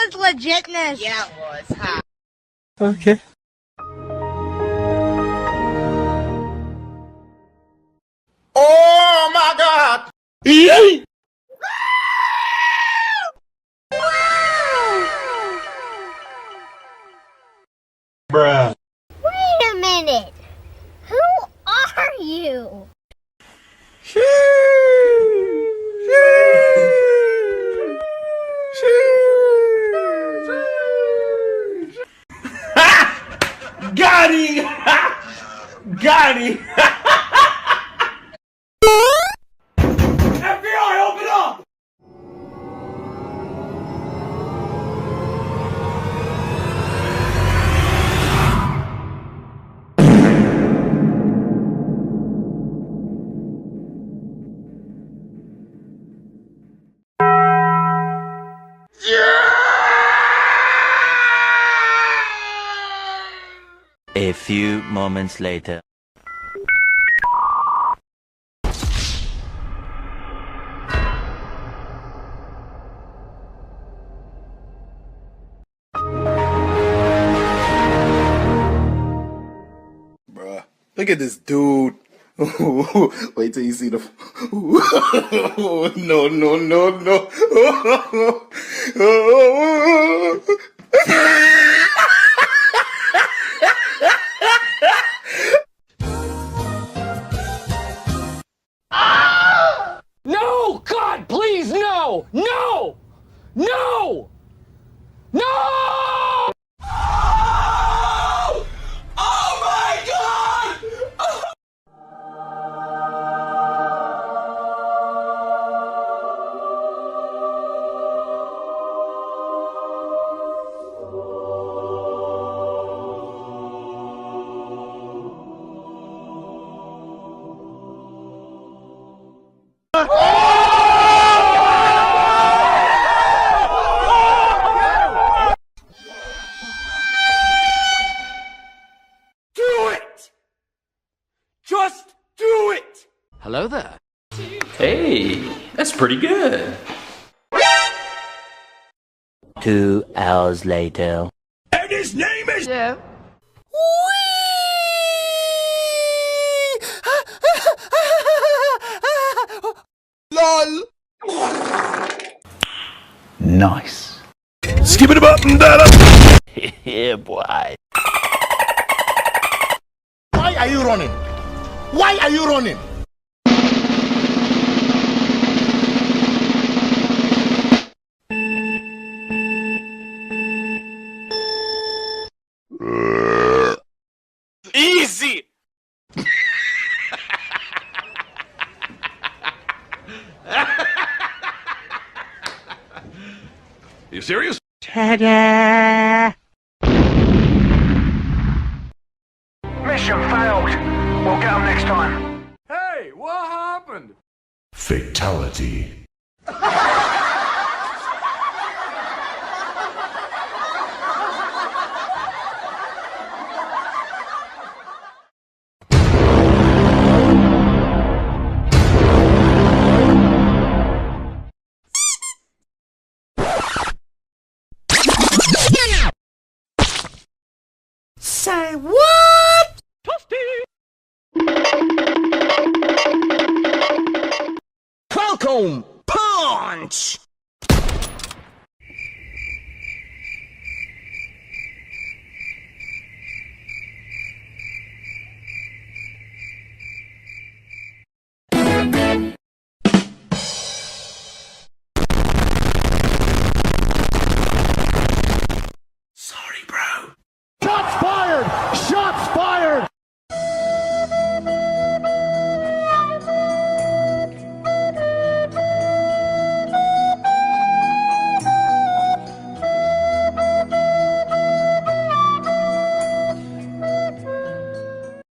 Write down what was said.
was legitness. Yeah, it was. Ha. Okay. Oh my God! Yay! Bruh. Wait a minute. Who are you? Got him! Got him! FBI, open up! A few moments later. Bruh, look at this dude. Wait till you see the. No, no, no, no. No! God, please, no! No! No! No! Oh my God! Do it! Just do it! Hello there. Hey, that's pretty good. 2 hours later. And his name is. Yeah. LOL. Nice. Skip it up and down. Yeah, boy. Why are you running? Why are you running? Easy! You serious? Ta-da! Mission failed. We'll get them next time. Hey, what happened? Fatality. Say what? Falcon punch!